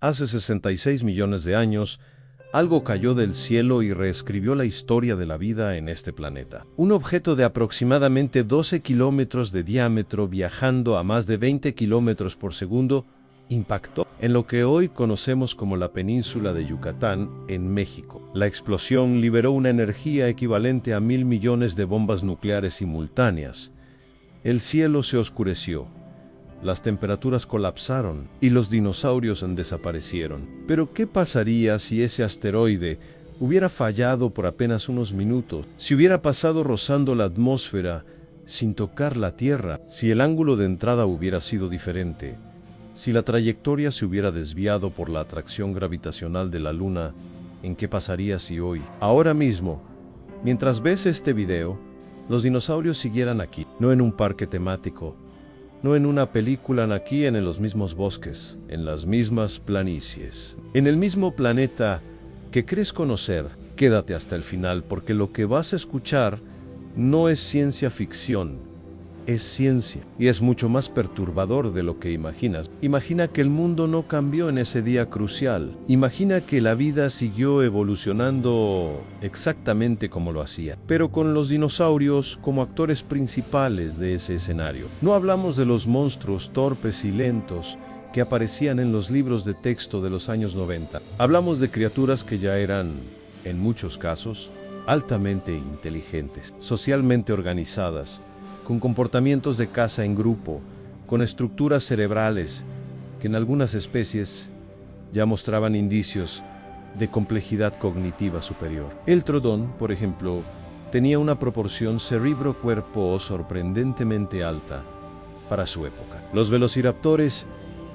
Hace 66 millones de años, algo cayó del cielo y reescribió la historia de la vida en este planeta. Un objeto de aproximadamente 12 kilómetros de diámetro, viajando a más de 20 kilómetros por segundo, impactó en lo que hoy conocemos como la península de Yucatán, en México. La explosión liberó una energía equivalente a 1.000 millones de bombas nucleares simultáneas. El cielo se oscureció, las temperaturas colapsaron y los dinosaurios desaparecieron. Pero ¿qué pasaría si ese asteroide hubiera fallado por apenas unos minutos? Si hubiera pasado rozando la atmósfera sin tocar la Tierra, si el ángulo de entrada hubiera sido diferente, si la trayectoria se hubiera desviado por la atracción gravitacional de la Luna, ¿en qué pasaría si hoy, ahora mismo, mientras ves este video, los dinosaurios siguieran aquí, no en un parque temático, no en una película, aquí en los mismos bosques, en las mismas planicies, en el mismo planeta que crees conocer? Quédate hasta el final, porque lo que vas a escuchar no es ciencia ficción, es ciencia, y es mucho más perturbador de lo que imaginas. Imagina que el mundo no cambió en ese día crucial. Imagina que la vida siguió evolucionando exactamente como lo hacía, pero con los dinosaurios como actores principales de ese escenario. No hablamos de los monstruos torpes y lentos que aparecían en los libros de texto de los años 90. Hablamos de criaturas que ya eran, en muchos casos, altamente inteligentes, socialmente organizadas, con comportamientos de caza en grupo, con estructuras cerebrales que en algunas especies ya mostraban indicios de complejidad cognitiva superior. El Troodon, por ejemplo, tenía una proporción cerebro-cuerpo sorprendentemente alta para su época. Los velociraptores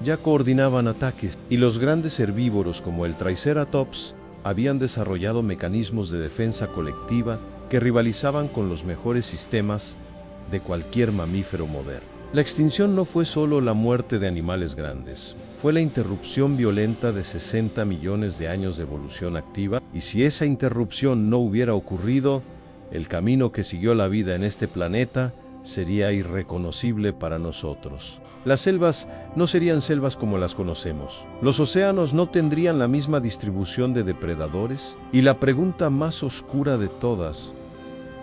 ya coordinaban ataques, y los grandes herbívoros como el Triceratops habían desarrollado mecanismos de defensa colectiva que rivalizaban con los mejores sistemas de cualquier mamífero moderno. La extinción no fue solo la muerte de animales grandes, fue la interrupción violenta de 60 millones de años de evolución activa, y si esa interrupción no hubiera ocurrido, el camino que siguió la vida en este planeta sería irreconocible para nosotros. Las selvas no serían selvas como las conocemos. Los océanos no tendrían la misma distribución de depredadores, y la pregunta más oscura de todas,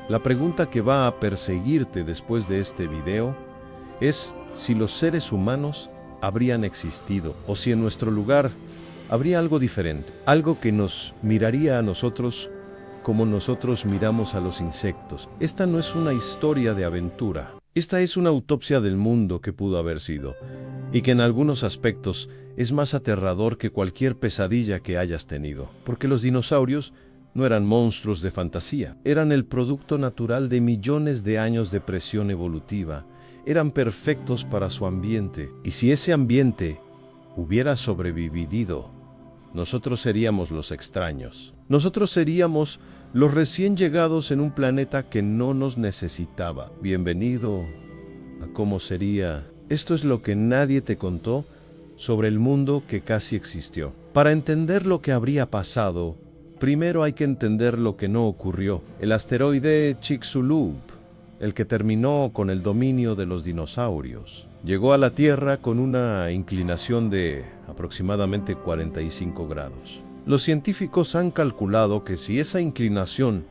la pregunta que va a perseguirte después de este video, es si los seres humanos habrían existido, o si en nuestro lugar habría algo diferente, algo que nos miraría a nosotros como nosotros miramos a los insectos. Esta no es una historia de aventura, esta es una autopsia del mundo que pudo haber sido, y que en algunos aspectos es más aterrador que cualquier pesadilla que hayas tenido, porque los dinosaurios no eran monstruos de fantasía, eran el producto natural de millones de años de presión evolutiva, eran perfectos para su ambiente, y si ese ambiente hubiera sobrevivido, nosotros seríamos los extraños. Nosotros seríamos los recién llegados en un planeta que no nos necesitaba. Bienvenido a cómo sería. Esto es lo que nadie te contó sobre el mundo que casi existió. Para entender lo que habría pasado, primero hay que entender lo que no ocurrió. El asteroide Chicxulub, el que terminó con el dominio de los dinosaurios, llegó a la Tierra con una inclinación de aproximadamente 45 grados. Los científicos han calculado que si esa inclinación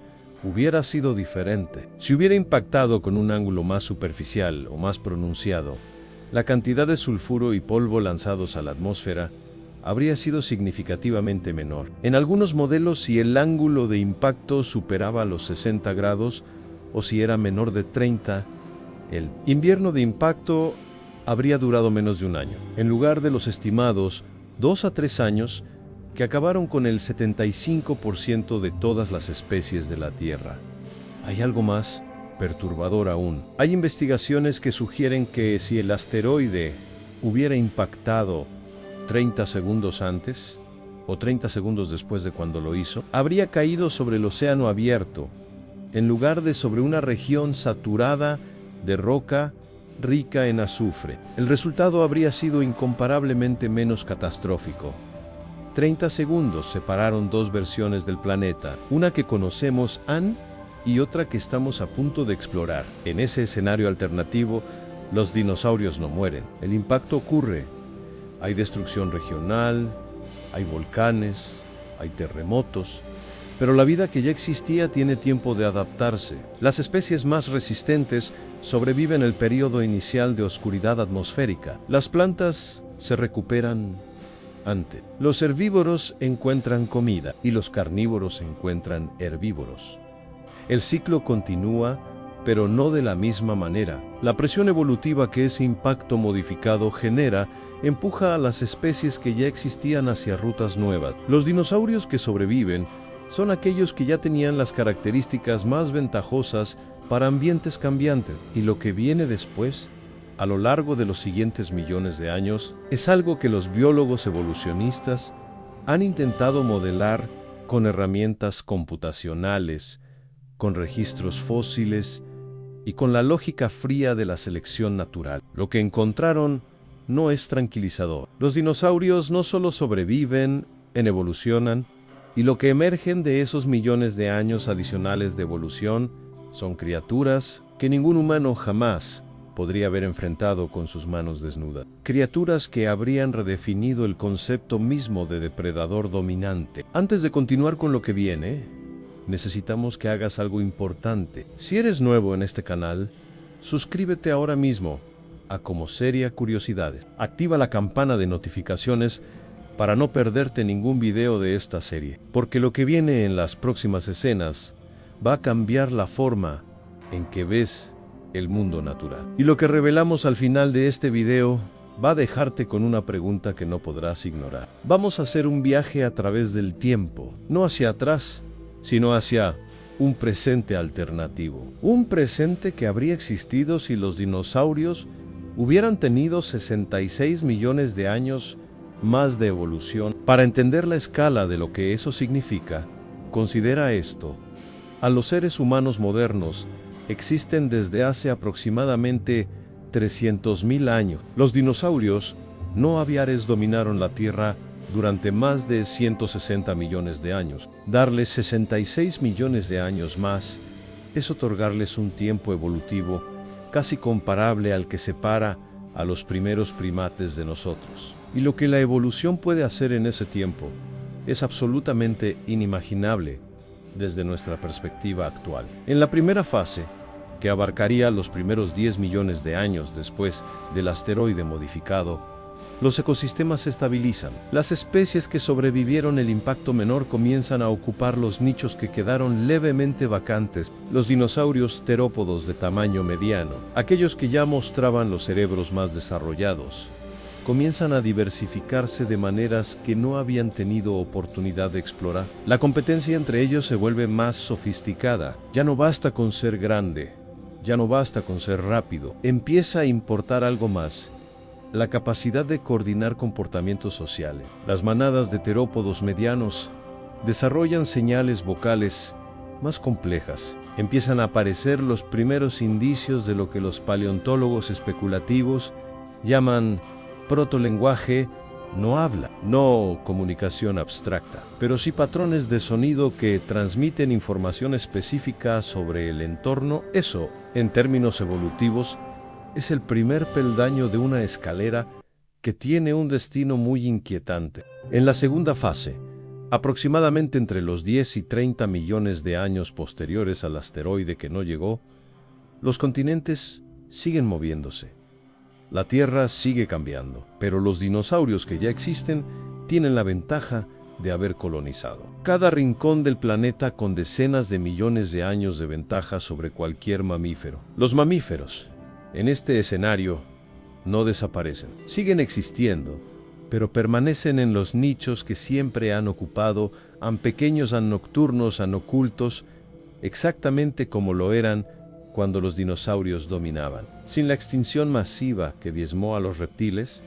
hubiera sido diferente, si hubiera impactado con un ángulo más superficial o más pronunciado, la cantidad de sulfuro y polvo lanzados a la atmósfera habría sido significativamente menor. En algunos modelos, si el ángulo de impacto superaba los 60 grados o si era menor de 30, el invierno de impacto habría durado menos de un año, en lugar de los estimados 2 a 3 años que acabaron con el 75% de todas las especies de la Tierra. Hay algo más perturbador aún. Hay investigaciones que sugieren que si el asteroide hubiera impactado 30 segundos antes, o 30 segundos después de cuando lo hizo, habría caído sobre el océano abierto, en lugar de sobre una región saturada de roca rica en azufre. El resultado habría sido incomparablemente menos catastrófico. 30 segundos separaron dos versiones del planeta, una que conocemos y otra que estamos a punto de explorar. En ese escenario alternativo, los dinosaurios no mueren. El impacto ocurre. Hay destrucción regional, Hay volcanes, hay terremotos, pero la vida que ya existía tiene tiempo de adaptarse. Las especies más resistentes sobreviven el periodo inicial de oscuridad atmosférica. Las plantas se recuperan antes. Los herbívoros encuentran comida y los carnívoros encuentran herbívoros. El ciclo continúa, pero no de la misma manera. La presión evolutiva que ese impacto modificado genera empuja a las especies que ya existían hacia rutas nuevas. Los dinosaurios que sobreviven son aquellos que ya tenían las características más ventajosas para ambientes cambiantes, y lo que viene después, a lo largo de los siguientes millones de años, es algo que los biólogos evolucionistas han intentado modelar con herramientas computacionales, con registros fósiles y con la lógica fría de la selección natural. Lo que encontraron no es tranquilizador. Los dinosaurios no solo sobreviven, evolucionan, y lo que emergen de esos millones de años adicionales de evolución son criaturas que ningún humano jamás podría haber enfrentado con sus manos desnudas. Criaturas que habrían redefinido el concepto mismo de depredador dominante. Antes de continuar con lo que viene, necesitamos que hagas algo importante. Si eres nuevo en este canal, suscríbete ahora mismo a Como Seria Curiosidades. Activa la campana de notificaciones para no perderte ningún video de esta serie, porque lo que viene en las próximas escenas va a cambiar la forma en que ves el mundo natural. Y lo que revelamos al final de este video va a dejarte con una pregunta que no podrás ignorar. Vamos a hacer un viaje a través del tiempo, no hacia atrás, sino hacia un presente alternativo. Un presente que habría existido si los dinosaurios hubieran tenido 66 millones de años más de evolución. Para entender la escala de lo que eso significa, considera esto. A los seres humanos modernos existen desde hace aproximadamente 300.000 años. Los dinosaurios no aviares dominaron la Tierra durante más de 160 millones de años. Darles 66 millones de años más es otorgarles un tiempo evolutivo casi comparable al que separa a los primeros primates de nosotros. Y lo que la evolución puede hacer en ese tiempo es absolutamente inimaginable desde nuestra perspectiva actual. En la primera fase, que abarcaría los primeros 10 millones de años después del asteroide modificado, los ecosistemas se estabilizan. Las especies que sobrevivieron el impacto menor comienzan a ocupar los nichos que quedaron levemente vacantes. Los dinosaurios terópodos de tamaño mediano, aquellos que ya mostraban los cerebros más desarrollados, comienzan a diversificarse de maneras que no habían tenido oportunidad de explorar. La competencia entre ellos se vuelve más sofisticada. Ya no basta con ser grande, ya no basta con ser rápido. Empieza a importar algo más: la capacidad de coordinar comportamientos sociales. Las manadas de terópodos medianos desarrollan señales vocales más complejas. Empiezan a aparecer los primeros indicios de lo que los paleontólogos especulativos llaman protolenguaje no habla, no comunicación abstracta, pero sí patrones de sonido que transmiten información específica sobre el entorno. Eso, en términos evolutivos, es el primer peldaño de una escalera que tiene un destino muy inquietante. En la segunda fase, aproximadamente entre los 10 y 30 millones de años posteriores al asteroide que no llegó, los continentes siguen moviéndose. La Tierra sigue cambiando, pero los dinosaurios que ya existen tienen la ventaja de haber colonizado cada rincón del planeta con decenas de millones de años de ventaja sobre cualquier mamífero. Los mamíferos, en este escenario, no desaparecen. Siguen existiendo, pero permanecen en los nichos que siempre han ocupado, pequeños, nocturnos, ocultos, exactamente como lo eran cuando los dinosaurios dominaban. Sin la extinción masiva que diezmó a los reptiles,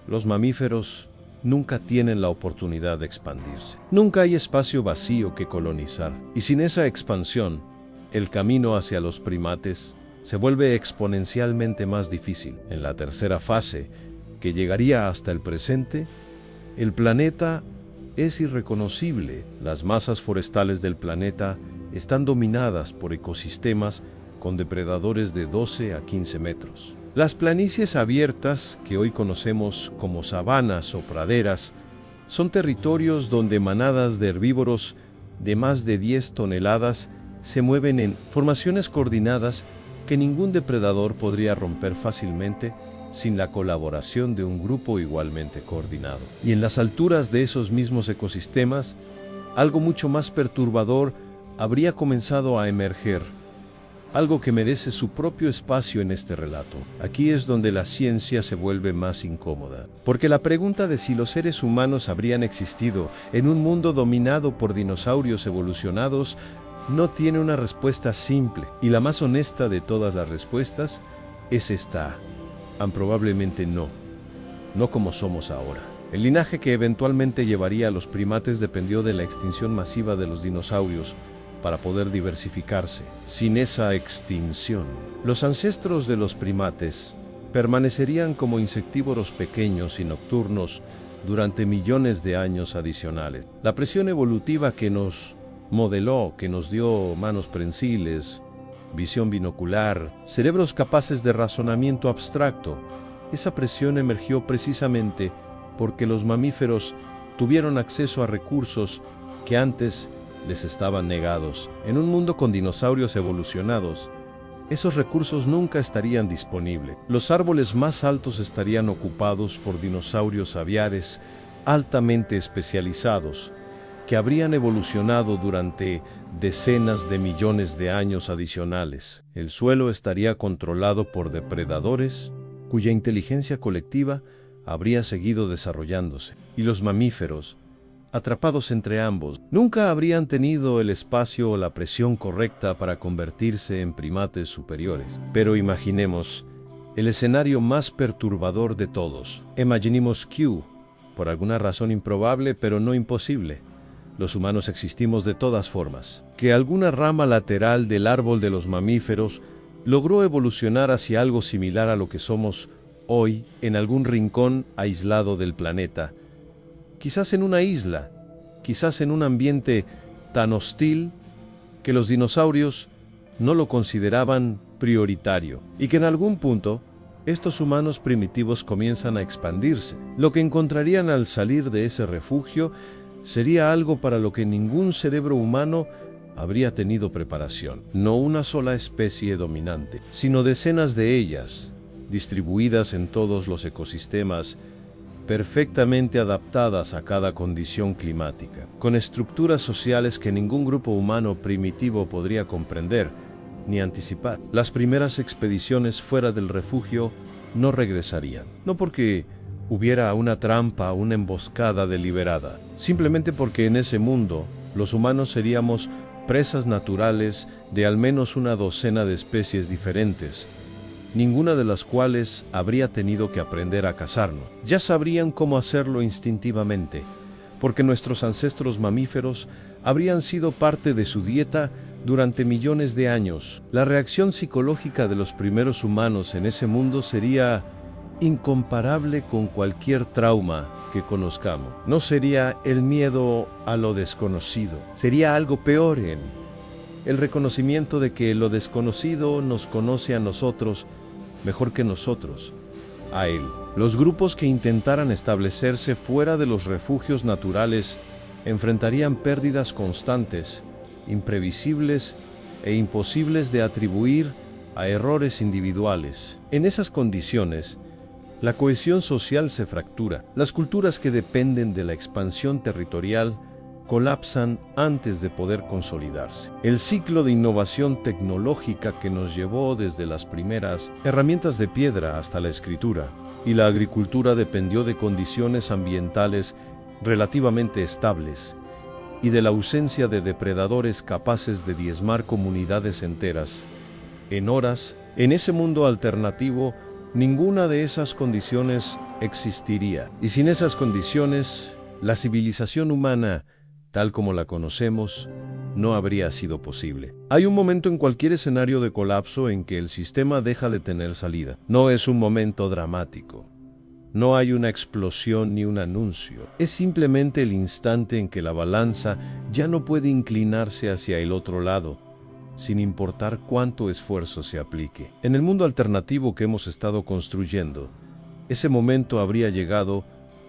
los mamíferos nunca tienen la oportunidad de expandirse. Nunca hay espacio vacío que colonizar, y sin esa expansión, el camino hacia los primates se vuelve exponencialmente más difícil. En la tercera fase, que llegaría hasta el presente, el planeta es irreconocible. Las masas forestales del planeta están dominadas por ecosistemas con depredadores de 12 a 15 metros. Las planicies abiertas, que hoy conocemos como sabanas o praderas, Son territorios donde manadas de herbívoros de más de 10 toneladas se mueven en formaciones coordinadas que ningún depredador podría romper fácilmente sin la colaboración de un grupo igualmente coordinado. Y en las alturas de esos mismos ecosistemas, algo mucho más perturbador habría comenzado a emerger, algo que merece su propio espacio en este relato. Aquí es donde la ciencia se vuelve más incómoda, porque la pregunta de si los seres humanos habrían existido en un mundo dominado por dinosaurios evolucionados no tiene una respuesta simple, y la más honesta de todas las respuestas es esta: probablemente no como somos ahora. El linaje que eventualmente llevaría a los primates dependió de la extinción masiva de los dinosaurios para poder diversificarse. Sin esa extinción, los ancestros de los primates permanecerían como insectívoros pequeños y nocturnos durante millones de años adicionales. La presión evolutiva que nos modeló, que nos dio manos prensiles, visión binocular, cerebros capaces de razonamiento abstracto, esa presión emergió precisamente porque los mamíferos tuvieron acceso a recursos que antes les estaban negados. En un mundo con dinosaurios evolucionados, esos recursos nunca estarían disponibles. Los árboles más altos estarían ocupados por dinosaurios aviares altamente especializados, que habrían evolucionado durante decenas de millones de años adicionales. El suelo estaría controlado por depredadores cuya inteligencia colectiva habría seguido desarrollándose, y los mamíferos, atrapados entre ambos, nunca habrían tenido el espacio o la presión correcta para convertirse en primates superiores. Pero imaginemos el escenario más perturbador de todos. Imaginemos que, por alguna razón improbable pero no imposible, los humanos existimos de todas formas, que alguna rama lateral del árbol de los mamíferos logró evolucionar hacia algo similar a lo que somos hoy en algún rincón aislado del planeta, quizás en una isla, quizás en un ambiente tan hostil que los dinosaurios no lo consideraban prioritario, y que en algún punto estos humanos primitivos comienzan a expandirse. Lo que encontrarían al salir de ese refugio sería algo para lo que ningún cerebro humano habría tenido preparación. No una sola especie dominante, sino decenas de ellas, distribuidas en todos los ecosistemas, perfectamente adaptadas a cada condición climática, con estructuras sociales que ningún grupo humano primitivo podría comprender ni anticipar. Las primeras expediciones fuera del refugio no regresarían, no porque hubiera una trampa o una emboscada deliberada, simplemente porque en ese mundo los humanos seríamos presas naturales de al menos una docena de especies diferentes, ninguna de las cuales habría tenido que aprender a cazarnos. Ya sabrían cómo hacerlo instintivamente, porque nuestros ancestros mamíferos habrían sido parte de su dieta durante millones de años. La reacción psicológica de los primeros humanos en ese mundo sería incomparable con cualquier trauma que conozcamos. No sería el miedo a lo desconocido, sería algo peor, el reconocimiento de que lo desconocido nos conoce a nosotros mejor que nosotros a él. Los grupos que intentaran establecerse fuera de los refugios naturales enfrentarían pérdidas constantes, imprevisibles e imposibles de atribuir a errores individuales. En esas condiciones, la cohesión social se fractura. Las culturas que dependen de la expansión territorial colapsan antes de poder consolidarse. El ciclo de innovación tecnológica que nos llevó desde las primeras herramientas de piedra hasta la escritura y la agricultura dependió de condiciones ambientales relativamente estables y de la ausencia de depredadores capaces de diezmar comunidades enteras. En horas, en ese mundo alternativo, ninguna de esas condiciones existiría. Y sin esas condiciones, la civilización humana, tal como la conocemos, no habría sido posible. Hay un momento en cualquier escenario de colapso en que el sistema deja de tener salida. No es un momento dramático. No hay una explosión ni un anuncio. Es simplemente el instante en que la balanza ya no puede inclinarse hacia el otro lado, sin importar cuánto esfuerzo se aplique. En el mundo alternativo que hemos estado construyendo, ese momento habría llegado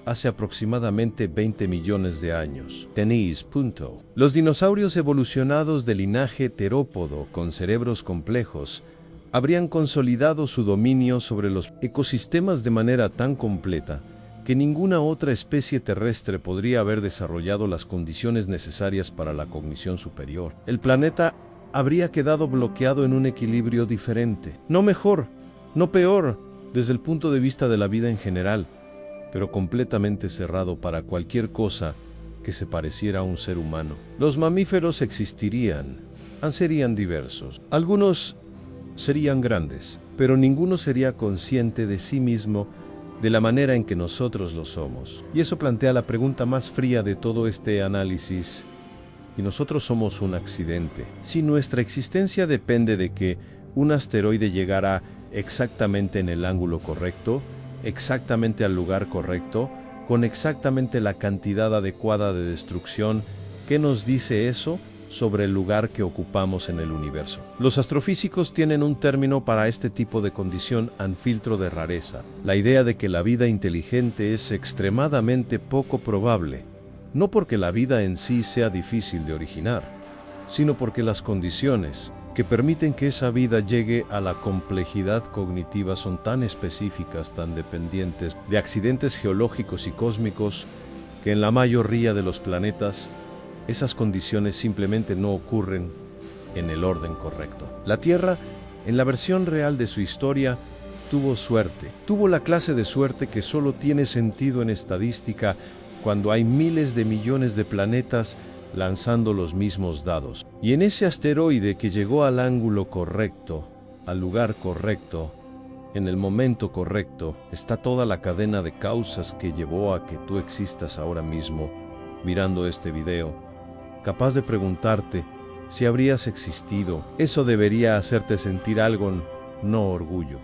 hace aproximadamente 20 millones de años. Tenéis punto. Los dinosaurios evolucionados de linaje terópodo con cerebros complejos habrían consolidado su dominio sobre los ecosistemas de manera tan completa que ninguna otra especie terrestre podría haber desarrollado las condiciones necesarias para la cognición superior. El planeta habría quedado bloqueado en un equilibrio diferente, no mejor, no peor, desde el punto de vista de la vida en general, pero completamente cerrado para cualquier cosa que se pareciera a un ser humano. Los mamíferos existirían, serían diversos. Algunos serían grandes, pero ninguno sería consciente de sí mismo de la manera en que nosotros lo somos. Y eso plantea la pregunta más fría de todo este análisis. ¿Y nosotros somos un accidente? Si nuestra existencia depende de que un asteroide llegara exactamente en el ángulo correcto, exactamente al lugar correcto, con exactamente la cantidad adecuada de destrucción, ¿qué nos dice eso sobre el lugar que ocupamos en el universo? Los astrofísicos tienen un término para este tipo de condición: anfiltro de rareza. La idea de que la vida inteligente es extremadamente poco probable, no porque la vida en sí sea difícil de originar, sino porque las condiciones que permiten que esa vida llegue a la complejidad cognitiva son tan específicas, tan dependientes de accidentes geológicos y cósmicos, que en la mayoría de los planetas esas condiciones simplemente no ocurren en el orden correcto. La Tierra, en la versión real de su historia, tuvo suerte. Tuvo la clase de suerte que solo tiene sentido en estadística cuando hay miles de millones de planetas lanzando los mismos dados. Y en ese asteroide que llegó al ángulo correcto, al lugar correcto, en el momento correcto, está toda la cadena de causas que llevó a que tú existas ahora mismo, mirando este video, capaz de preguntarte si habrías existido. Eso debería hacerte sentir algo, no orgullo.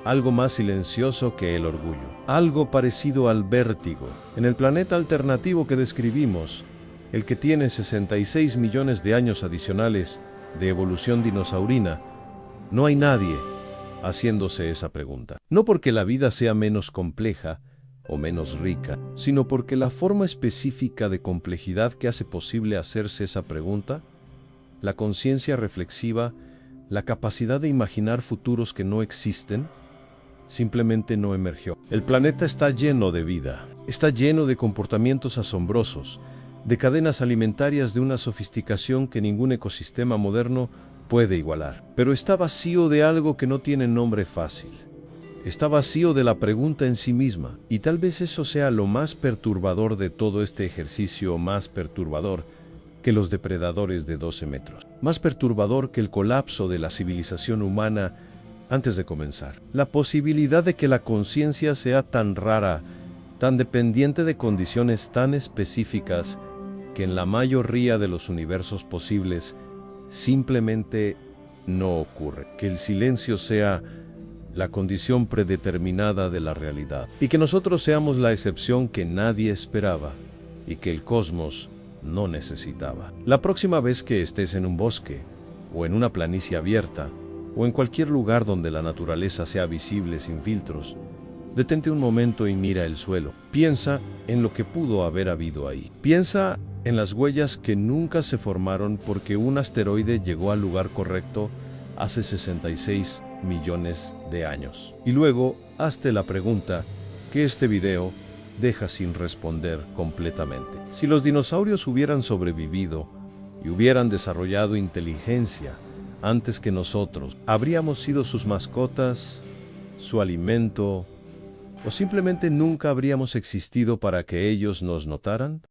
Algo más silencioso que el orgullo. Algo parecido al vértigo. En el planeta alternativo que describimos, el que tiene 66 millones de años adicionales de evolución dinosaurina, no hay nadie haciéndose esa pregunta. No porque la vida sea menos compleja o menos rica, sino porque la forma específica de complejidad que hace posible hacerse esa pregunta, la conciencia reflexiva, la capacidad de imaginar futuros que no existen, simplemente no emergió. El planeta está lleno de vida, está lleno de comportamientos asombrosos, de cadenas alimentarias de una sofisticación que ningún ecosistema moderno puede igualar. Pero está vacío de algo que no tiene nombre fácil. Está vacío de la pregunta en sí misma. Y tal vez eso sea lo más perturbador de todo este ejercicio, más perturbador que los depredadores de 12 metros. Más perturbador que el colapso de la civilización humana antes de comenzar. La posibilidad de que la conciencia sea tan rara, tan dependiente de condiciones tan específicas, que en la mayoría de los universos posibles simplemente no ocurre. Que el silencio sea la condición predeterminada de la realidad. Y que nosotros seamos la excepción que nadie esperaba y que el cosmos no necesitaba. La próxima vez que estés en un bosque, o en una planicie abierta, o en cualquier lugar donde la naturaleza sea visible sin filtros, detente un momento y mira el suelo. Piensa en lo que pudo haber habido ahí. Piensa en las huellas que nunca se formaron porque un asteroide llegó al lugar correcto hace 66 millones de años. Y luego, hazte la pregunta que este video deja sin responder completamente. Si los dinosaurios hubieran sobrevivido y hubieran desarrollado inteligencia antes que nosotros, ¿habríamos sido sus mascotas, su alimento, o simplemente nunca habríamos existido para que ellos nos notaran?